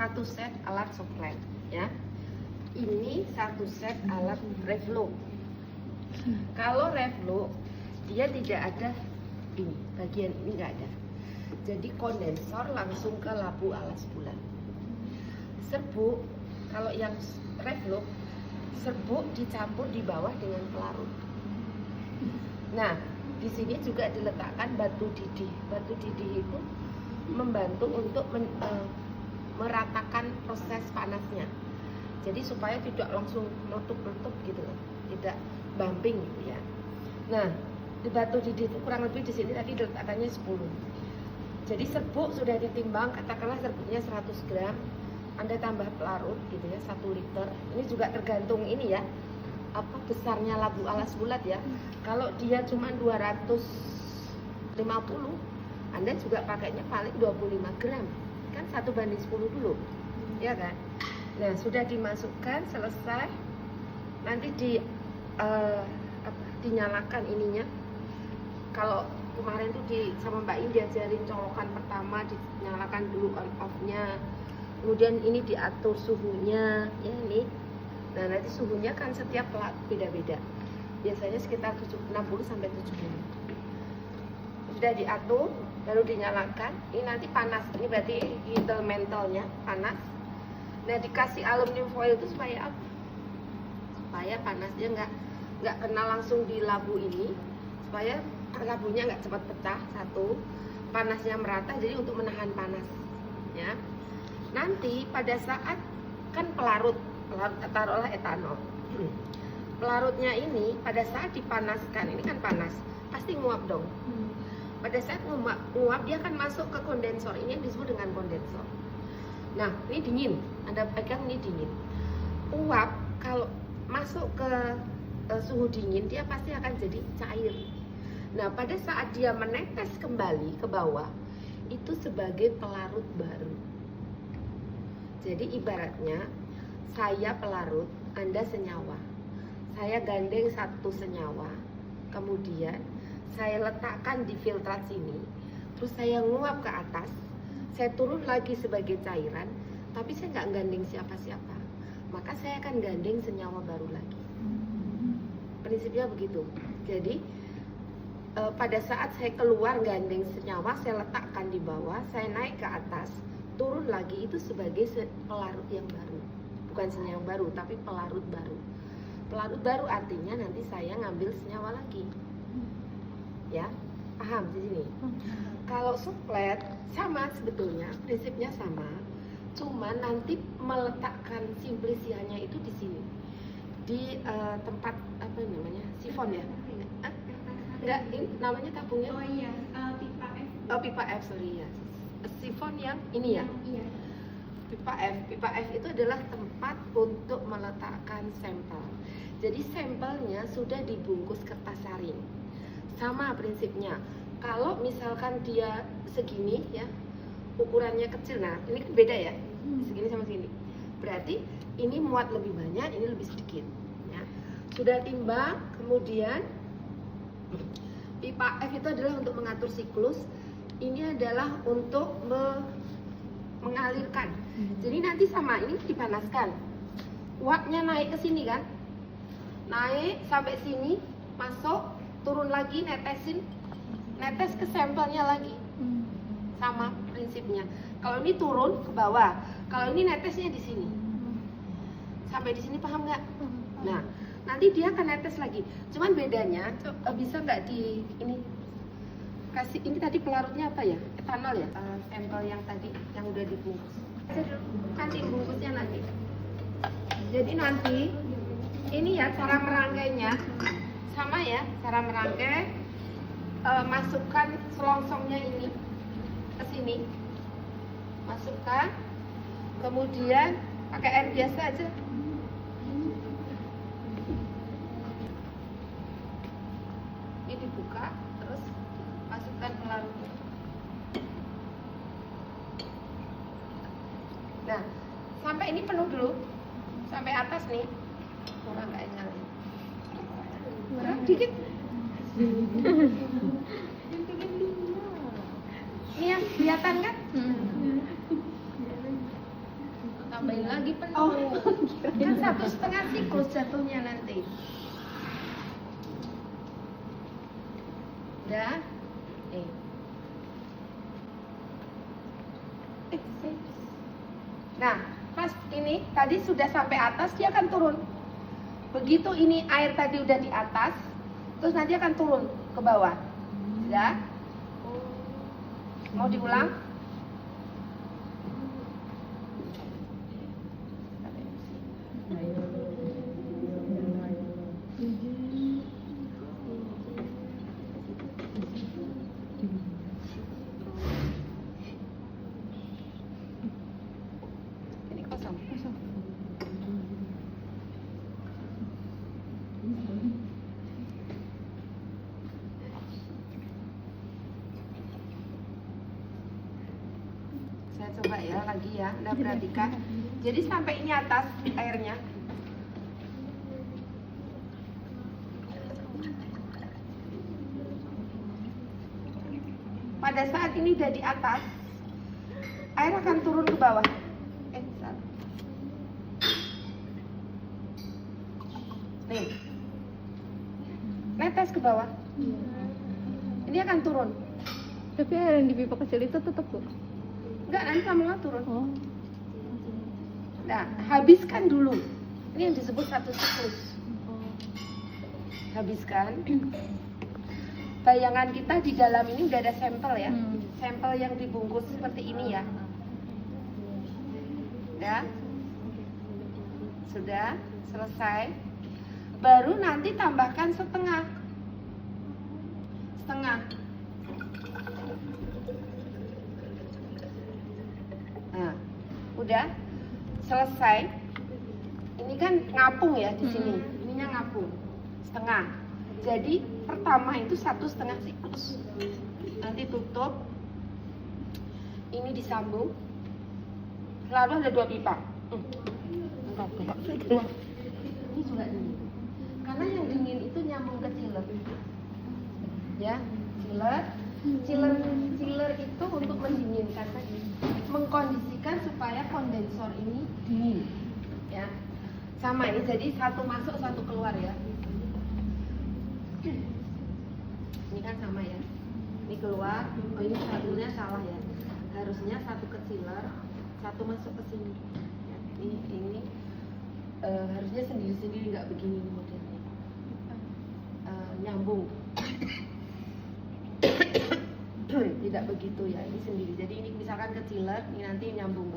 satu set alat soflet ya. Ini satu set alat Revlok. Kalau Revlok dia tidak ada ini, bagian ini nggak ada. Jadi kondensor langsung ke labu alas bulat. Serbuk, kalau yang Revlok, serbuk dicampur di bawah dengan pelarut. Nah, di sini juga diletakkan batu didih. Batu didih itu membantu untuk meratakan proses panasnya. Jadi supaya tidak langsung meletup-meletup gitu loh, tidak bumping gitu ya. Nah, di batu didih itu kurang lebih di sini tadi diletakkannya 10. Jadi serbuk sudah ditimbang, katakanlah serbuknya 100 gram, Anda tambah pelarut gitu ya, 1 liter. Ini juga tergantung ini ya, apa besarnya labu alas bulat ya. Kalau dia cuma 250, Anda juga pakainya paling 25 gram. Kan 1:10 dulu, ya kan? Nah, sudah dimasukkan, selesai. Nanti dinyalakan ininya. Kalau kemarin tuh sama Mbak In diajarin colokan pertama, dinyalakan dulu on off-nya. Kemudian ini diatur suhunya, ya ini. Nah, nanti suhunya kan setiap pelat beda-beda. Biasanya sekitar 60 sampai 70. Sudah diatur, lalu dinyalakan. Ini nanti panas. Ini berarti heater mentalnya panas. Nah, dikasih aluminium foil itu supaya apa? Supaya panasnya nggak kena langsung di labu ini, supaya labunya nggak cepat pecah, satu, panasnya merata, jadi untuk menahan panas ya. Nanti pada saat kan pelarut taruhlah etanol, pelarutnya ini pada saat dipanaskan, ini kan panas, pasti nguap dong. Pada saat nguap dia akan masuk ke kondensor, ini yang disebut dengan kondensor. Nah, ini dingin, Anda pegang ini dingin. Uap kalau masuk ke suhu dingin dia pasti akan jadi cair. Nah, pada saat dia menetes kembali ke bawah, itu sebagai pelarut baru. Jadi ibaratnya saya pelarut, Anda senyawa. Saya gandeng satu senyawa, kemudian saya letakkan di filtrat sini, terus saya nguap ke atas, saya turun lagi sebagai cairan, tapi saya nggak gandeng siapa-siapa. Maka saya akan gandeng senyawa baru lagi. Prinsipnya begitu. Jadi pada saat saya keluar gandeng senyawa, saya letakkan di bawah, saya naik ke atas, turun lagi, itu sebagai pelarut yang baru. Bukan senyawa baru, tapi pelarut baru. Pelarut baru artinya nanti saya ngambil senyawa lagi. Ya, paham di sini? Kalau soflet sama sebetulnya, prinsipnya sama. Cuman nanti meletakkan simplisianya itu di sini. Di tempat apa namanya? Sifon ya? Enggak, ini namanya tabungnya? Oh iya, pipa F. Oh, pipa F, sorry ya. Sifon yang ini ya? Iya. Pipa F. Pipa F itu adalah tempat untuk meletakkan sampel. Jadi sampelnya sudah dibungkus kertas saring. Sama prinsipnya. Kalau misalkan dia segini ya, ukurannya kecil, nah ini kan beda ya, segini sama segini. Berarti ini muat lebih banyak, ini lebih sedikit. Ya. Sudah timbang, kemudian pipa F itu adalah untuk mengatur siklus. Ini adalah untuk mengalirkan. Jadi nanti sama ini dipanaskan. Uapnya naik ke sini kan? Naik sampai sini, masuk, turun lagi, netesin, netes ke sampelnya lagi. Sama prinsipnya. Kalau ini turun ke bawah, kalau ini netesnya di sini. Sampai di sini paham nggak? Nah, nanti dia akan netes lagi. Cuman bedanya, bisa nggak di ini kasih, ini tadi pelarutnya apa ya? Etanol ya? Sampel yang tadi yang udah dibungkus. Nanti bungkusnya nanti. Jadi nanti ini ya cara merangkainya sama ya, cara merangkai. Masukkan selongsongnya ini ke sini, masukkan, kemudian pakai air biasa aja. Ini dibuka, terus masukkan pelarutnya. Nah, sampai ini penuh dulu, sampai atas nih, kurang nggak nyala, kurang dikit. Ini ya, kelihatan kan? tambahin lagi penuh. Kan 1,5 siklus jatuhnya nanti. Udah? Nah, pas ini tadi sudah sampai atas, dia akan turun. Begitu ini air tadi udah di atas, terus nanti akan turun ke bawah. Ya? Mau diulang? Ini kosong. Saya coba ya lagi ya, Anda perhatikan. Jadi sampai ini atas airnya. Pada saat ini udah di atas, air akan turun ke bawah. Salah. Nih, netes ke bawah. Ini akan turun. Tapi air yang di pipa kecil itu tetap tuh. Enggak, nanti lama-lama turun. Nah, habiskan dulu. Ini yang disebut 1 siklus. Habiskan. Bayangan kita di dalam ini udah ada sampel ya. Sampel yang dibungkus seperti ini ya. Ya. Sudah selesai. Baru nanti tambahkan setengah. Nah, udah selesai. Ini kan ngapung ya di sini. Ininya ngapung. Setengah. Jadi pertama itu 1,5 siklus. Nanti tutup. Ini disambung. Lalu ada 2 pipa. Ini juga dingin. Karena yang dingin itu nyambung ke chiller. Ya, chiller itu untuk mendinginkan tadi, mengkondisikan supaya kondensor ini dingin. Ya, sama ini. Jadi satu masuk satu keluar ya. Ini kan sama ya. Ini keluar. Oh, ini satunya salah ya. Harusnya satu ke chiller, satu masuk ke sini. Ya, ini harusnya sendiri-sendiri, nggak begini modelnya. Nyambung. Tidak begitu ya, ini sendiri. Jadi ini misalkan ke chiller, ini nanti nyambung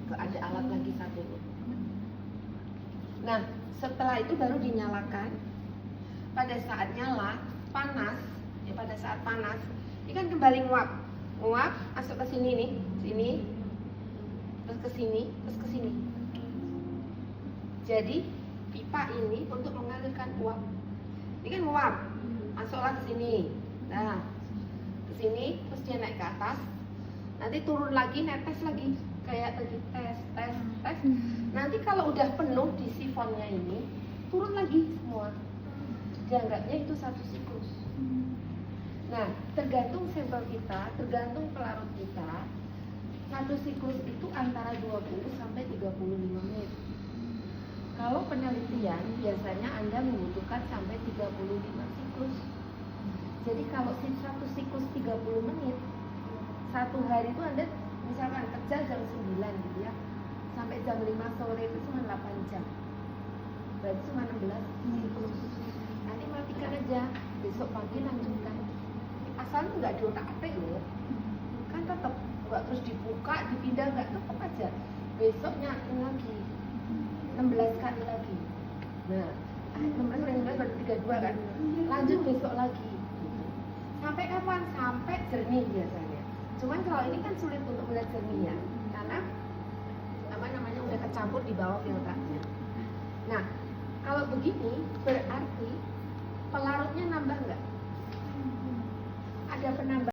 ke ada alat lagi satunya. Nah, setelah itu baru dinyalakan. Pada saat nyala, panas, ya pada saat panas, ini kan kembali nguap, masuk ke sini nih, sini, terus ke sini, terus ke sini. Jadi pipa ini untuk mengalirkan uap. Ini kan nguap, masuklah ke sini. Nah, ke sini, terus dia naik ke atas. Nanti turun lagi, netes lagi, kayak tadi tes. Nanti kalau udah penuh di sifonnya ini, turun lagi semua. Dianggapnya itu 1 siklus. Nah, tergantung sampel kita, tergantung pelarut kita, 1 siklus itu antara 20 sampai 35 menit. Kalau penelitian, biasanya Anda membutuhkan sampai 35 siklus. Jadi kalau 1 siklus 30 menit, 1 hari itu Anda misalkan kerja jam 9 gitu ya, sampai jam 5 sore itu cuma 8 jam. Berarti cuma 16 siklus. Nanti matikan aja, besok pagi lanjutkan. Asalnya nggak diotak-atik loh, kan tetap nggak terus dibuka, dipindah, nggak, tetap aja. Besok nyakin lagi, 16 kali lagi. Nah, 16 berarti 32 kan. Lanjut besok lagi. Sampai kapan? Sampai jernih biasanya. Cuman kalau ini kan sulit untuk melihat jernih ya, karena udah kecampur di bawah filternya. Nah, kalau begini berarti pelarutnya nambah nggak? Ada penambahan.